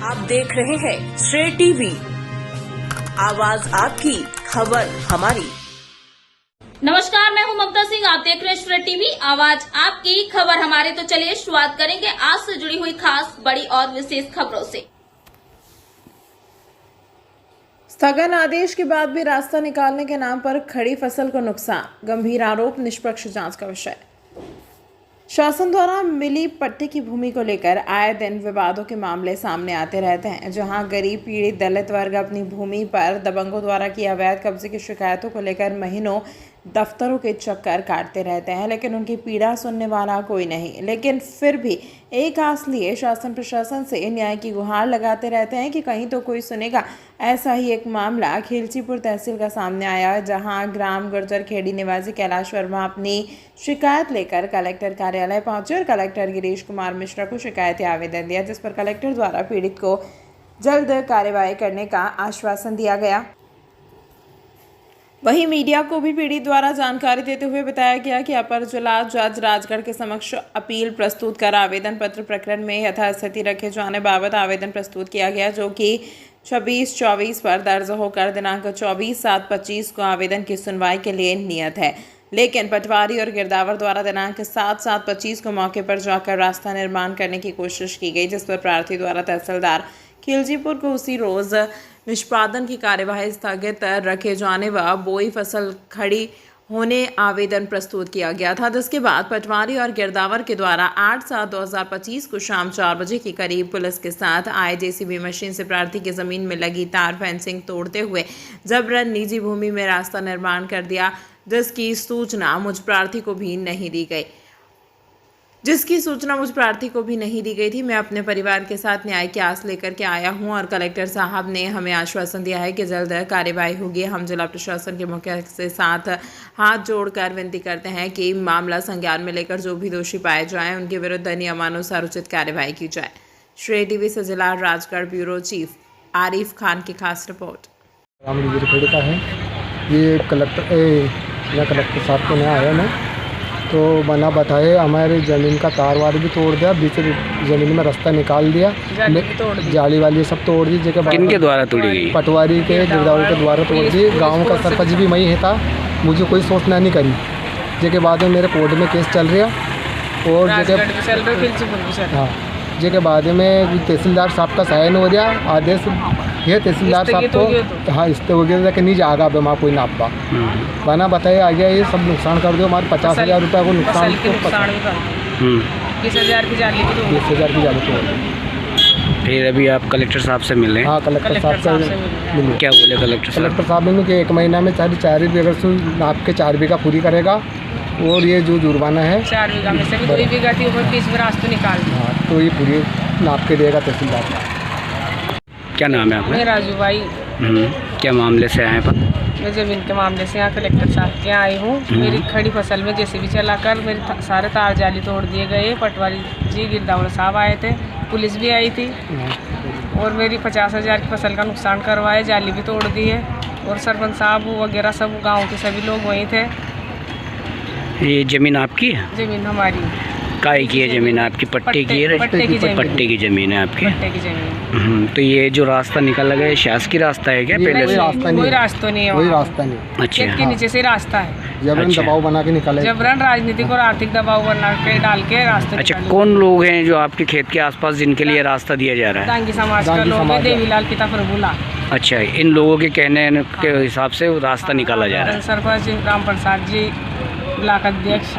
आप देख रहे हैं श्रेय टीवी, आवाज आपकी, खबर हमारी। नमस्कार, मैं हूं ममता सिंह। आप देख रहे हैं श्रेय टीवी, आवाज आपकी, खबर हमारी। तो चलिए शुरुआत करेंगे आज से जुड़ी हुई खास, बड़ी और विशेष खबरों से। स्थगन आदेश के बाद भी रास्ता निकालने के नाम पर खड़ी फसल को नुकसान, गंभीर आरोप, निष्पक्ष जांच का विषय। शासन द्वारा मिली पट्टे की भूमि को लेकर आए दिन विवादों के मामले सामने आते रहते हैं, जहां गरीब पीड़ित दलित वर्ग अपनी भूमि पर दबंगों द्वारा की अवैध कब्जे की शिकायतों को लेकर महीनों दफ्तरों के चक्कर काटते रहते हैं, लेकिन उनकी पीड़ा सुनने वाला कोई नहीं। लेकिन फिर भी एक आस लिए शासन प्रशासन से न्याय की गुहार लगाते रहते हैं कि कहीं तो कोई सुनेगा। ऐसा ही एक मामला खिलचीपुर तहसील का सामने आया, जहां ग्राम गुर्जर खेड़ी निवासी कैलाश वर्मा अपनी शिकायत लेकर कलेक्टर कार्यालय पहुंचे और कलेक्टर गिरीश कुमार मिश्रा को शिकायती आवेदन दिया, जिस पर कलेक्टर द्वारा पीड़ित को जल्द कार्यवाही करने का आश्वासन दिया गया। वहीं मीडिया को भी पीड़ित द्वारा जानकारी देते हुए बताया गया कि अपर जिला जज राजगढ़ के समक्ष अपील प्रस्तुत कर आवेदन पत्र प्रकरण में यथास्थिति रखे जाने बाबत आवेदन प्रस्तुत किया गया, जो कि 26/24 पर दर्ज होकर दिनांक 24/7/25 को आवेदन की सुनवाई के लिए नियत है। लेकिन पटवारी और गिरदावर द्वारा दिनांक 7/7/25 को मौके पर जाकर रास्ता निर्माण करने की कोशिश की गई, जिस पर प्रार्थी द्वारा तहसीलदार खिलचीपुर को उसी रोज निष्पादन की कार्यवाही स्थगित रखे जाने व बोई फसल खड़ी होने आवेदन प्रस्तुत किया गया था, जिसके बाद पटवारी और गिरदावर के द्वारा 8/7/2025 को शाम 4 बजे के करीब पुलिस के साथ आए जेसीबी मशीन से प्रार्थी की जमीन में लगी तार फेंसिंग तोड़ते हुए जबरन निजी भूमि में रास्ता निर्माण कर दिया, जिसकी सूचना मुझ प्रार्थी को भी नहीं दी गई थी। मैं अपने परिवार के साथ न्याय की आस लेकर के आया हूं और कलेक्टर साहब ने हमें आश्वासन दिया है कि जल्द कार्यवाही होगी। हम जिला प्रशासन के मुखिया के साथ हाथ जोड़कर विनती करते हैं कि मामला संज्ञान में लेकर जो भी दोषी पाए जाएं उनके विरुद्ध नियमानुसार उचित कार्यवाही की जाए। श्रेय टीवी से जिला राजगढ़ ब्यूरो चीफ आरिफ खान की खास रिपोर्ट। ये कलेक्टर साहब को नया आया ना, तो बना बताए हमारे ज़मीन का तार वार भी तोड़ दिया, बीच ज़मीन में रास्ता निकाल दिया, जाली वाली सब तोड़ दी। जगह किनके द्वारा तोड़ी गई? पटवारी के गिरदावरी के द्वारा तोड़ दी। गांव का सरपंच भी वही है था, मुझे कोई सोचना नहीं करी। जगह बाद में मेरे कोर्ट में केस चल रहा और हाँ जगह बाद में तहसीलदार साहब का साइन हो गया, आदेश ये तहसीलदार साहब को हाँ इससे हो गया कि नहीं जाएगा अब वहाँ कोई नापा बना बताए आ गया, ये सब नुकसान कर दो हमारे 50,000 रुपये को नुकसान 20,000 की जाली तो फिर अभी आप कलेक्टर साहब से मिले? हाँ कलेक्टर साहब से मिले। क्या बोले कलेक्टर साहब ने कि 1 महीना में 4 बीघा से नाप के 4 बीघा पूरी करेगा और ये जो जुर्माना है 4 बीघा में से 2 बीघा थी ऊपर 20 रास्ते निकाल। हाँ तो ये पूरी नाप के देगा तहसीलदार। क्या नाम है आपका? मैं राजू भाई। क्या मामले से आए पर? मैं ज़मीन के मामले से यहाँ कलेक्टर साहब के आई हूँ। मेरी खड़ी फसल में जेसीबी चलाकर मेरे सारे तार जाली तोड़ दिए गए। पटवारी जी गिरदावर साहब आए थे, पुलिस भी आई थी और मेरी 50,000 की फसल का नुकसान करवाए, जाली भी तोड़ दी है और सरपंच साहब वगैरह सब गाँव के सभी लोग वहीं थे। ये ज़मीन आपकी है? ज़मीन हमारी। काय की है ज़मीन आपकी? पट्टे की है? पट्टे की ज़मीन है आपकी? पट्टे की ज़मीन। तो ये जो रास्ता निकल गया शासकीय रास्ता है क्या? पहले कोई रास्ता नहीं, कोई रास्ता नहीं है, कोई रास्ता नहीं। अच्छा, के नीचे से रास्ता है। जबरन दबाव बना के निकाले, जबरन राजनीतिक और आर्थिक दबाव बना के डाल के रास्ते। अच्छा, कौन लोग हैं जो आपके खेत के आसपास जिनके लिए रास्ता दिया जा रहा है? दांगी समाज का लोग है, देवीलाल पिता प्रभुलाल। अच्छा, इन लोगों के कहने के हिसाब से रास्ता निकाला जा रहा है। सरपंच राम प्रसाद जी, ब्लॉक अध्यक्ष